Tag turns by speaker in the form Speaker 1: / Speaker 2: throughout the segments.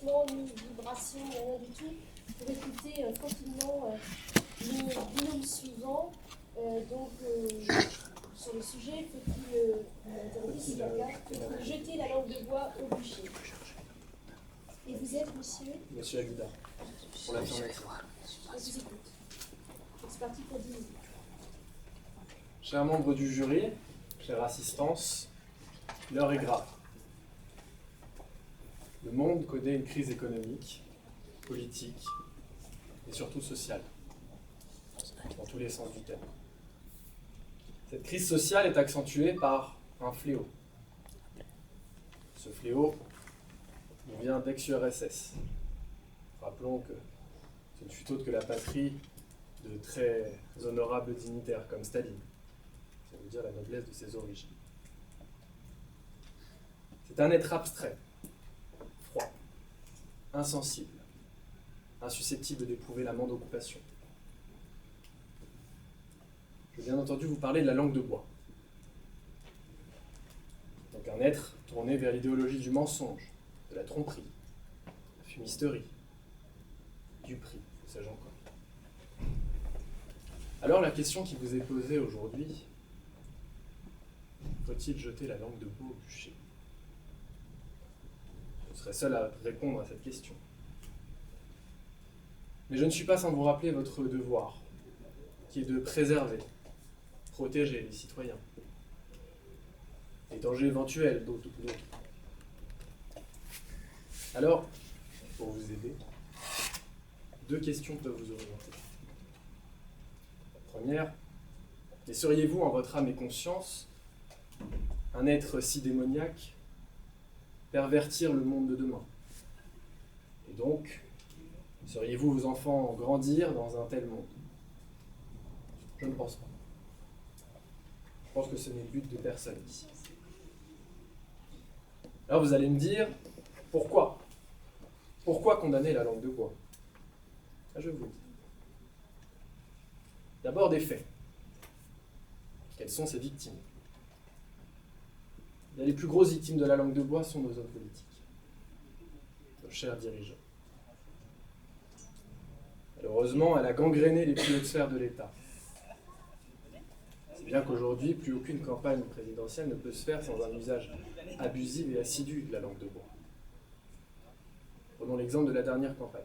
Speaker 1: bruissement, ni vibration, rien du tout, pour écouter tranquillement le binôme suivant. Sur le sujet, faut-il jeter la langue de bois au bûcher. Et vous êtes, monsieur?
Speaker 2: Monsieur Aguida, pour l'affirmative.
Speaker 1: Je vous écoute. C'est parti pour 10 minutes.
Speaker 2: Chers membres du jury, chère assistance, l'heure est grave. Le monde connaît une crise économique, politique et surtout sociale, dans tous les sens du terme. Cette crise sociale est accentuée par un fléau. Ce fléau nous vient d'ex-URSS. Rappelons que ce ne fut autre que la patrie de très honorables dignitaires comme Staline. Ça veut dire la noblesse de ses origines. C'est un être abstrait, froid, insensible, insusceptible d'éprouver l'amende d'occupation. Je vais bien entendu vous parler de la langue de bois. Donc un être tourné vers l'idéologie du mensonge, de la tromperie, la fumisterie, du prix, que sais-je encore. Alors la question qui vous est posée aujourd'hui, faut-il jeter la langue de bois au bûcher? Je serai seul à répondre à cette question. Mais je ne suis pas sans vous rappeler votre devoir, qui est de préserver, protéger les citoyens. Les dangers éventuels d'autres. Alors, pour vous aider, 2 questions peuvent vous orienter. La première, laisseriez-vous en votre âme et conscience un être si démoniaque pervertir le monde de demain? Et donc, seriez-vous vos enfants grandir dans un tel monde? Je ne pense pas. Je pense que ce n'est le but de personne ici. Alors vous allez me dire, pourquoi? Pourquoi condamner la langue de bois? Je vais vous le dire. D'abord des faits. Quelles sont ces victimes? Les plus grosses victimes de la langue de bois sont nos hommes politiques, nos chers dirigeants. Malheureusement, elle a gangréné les plus hautes sphères de l'État. C'est bien qu'aujourd'hui, plus aucune campagne présidentielle ne peut se faire sans un usage abusif et assidu de la langue de bois. Prenons l'exemple de la dernière campagne.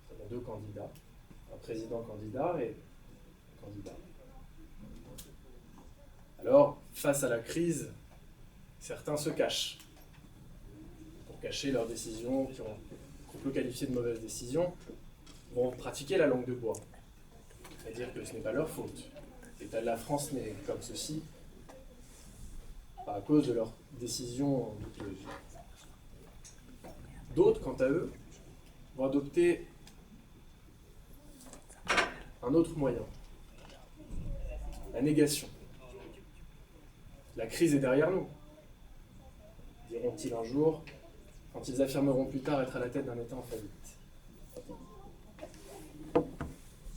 Speaker 2: Nous avons 2 candidats, un président-candidat et un candidat. Alors, face à la crise, certains se cachent pour cacher leurs décisions qu'on peut qualifier de mauvaises décisions, vont pratiquer la langue de bois. C'est-à-dire que ce n'est pas leur faute. L'État de la France n'est comme ceci, pas à cause de leurs décisions douteuses. D'autres, quant à eux, vont adopter un autre moyen, la négation. La crise est derrière nous, diront-ils un jour, quand ils affirmeront plus tard être à la tête d'un État en faillite.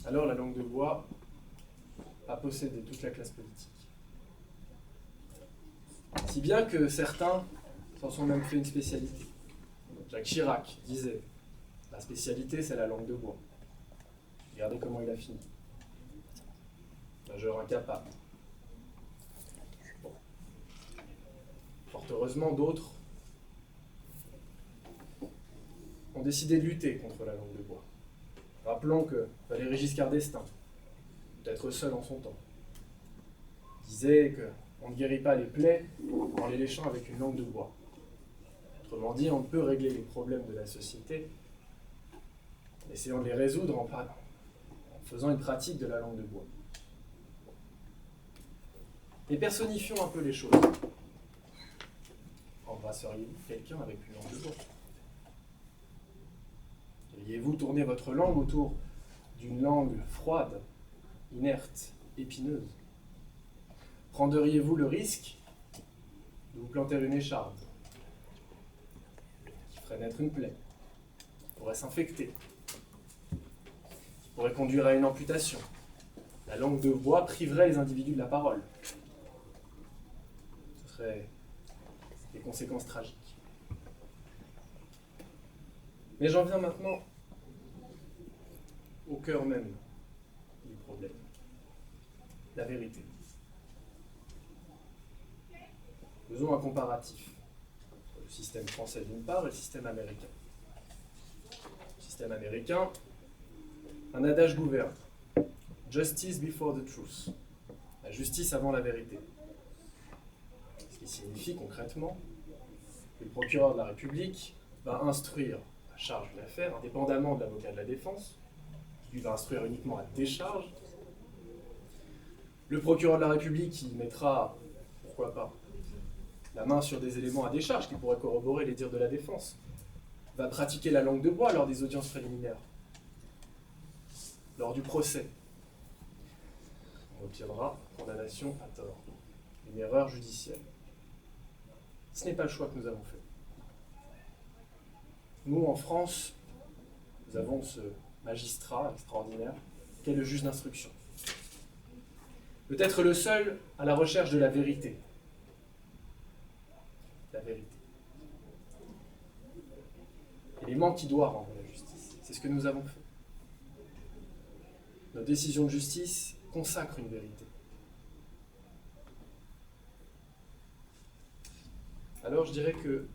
Speaker 2: Alors la langue de bois a possédé toute la classe politique. Si bien que certains s'en sont même fait une spécialité. Jacques Chirac disait « La spécialité, c'est la langue de bois ». Regardez comment il a fini. Majeur incapable. Bon. Fort heureusement, d'autres ont décidé de lutter contre la langue de bois. Rappelons que Valéry Giscard d'Estaing, peut-être seul en son temps, disait qu'on ne guérit pas les plaies en les léchant avec une langue de bois. Autrement dit, on ne peut régler les problèmes de la société en essayant de les résoudre en faisant une pratique de la langue de bois. Et personnifions un peu les choses. Embrasseriez-vous quelqu'un avec une langue de bois? Alliez-vous tourner votre langue autour d'une langue froide, inerte, épineuse? Prendriez-vous le risque de vous planter une écharpe qui ferait naître une plaie, qui pourrait s'infecter, qui pourrait conduire à une amputation? La langue de bois priverait les individus de la parole. Ce serait des conséquences tragiques. Mais j'en viens maintenant au cœur même du problème, la vérité. Faisons un comparatif entre le système français d'une part et le système américain. Le système américain, un adage gouverne. Justice before the truth. La justice avant la vérité. Ce qui signifie concrètement que le procureur de la République va instruire à charge d'une affaire, indépendamment de l'avocat de la défense, qui lui va instruire uniquement à décharge. Le procureur de la République, il mettra, pourquoi pas, la main sur des éléments à décharge qui pourraient corroborer les dires de la défense, va pratiquer la langue de bois lors des audiences préliminaires, lors du procès. On obtiendra condamnation à tort, une erreur judiciaire. Ce n'est pas le choix que nous avons fait. Nous, en France, nous avons ce magistrat extraordinaire qu'est le juge d'instruction. Peut-être le seul à la recherche de la vérité. La vérité. Élément qui doit rendre la justice. C'est ce que nous avons fait. Nos décisions de justice consacrent une vérité. Alors je dirais que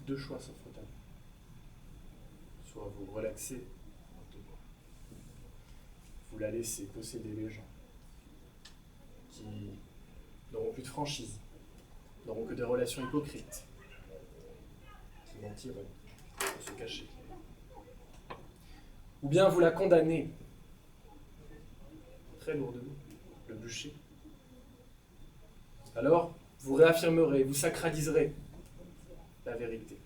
Speaker 2: deux choix s'offrent à vous. Soit vous relaxez votre droit, vous la laissez posséder les gens qui n'auront plus de franchise, n'auront que des relations hypocrites, qui mentiront pour se cacher. Ou bien vous la condamnez très lourdement, le bûcher. Alors, vous réaffirmerez, vous sacraliserez la vérité.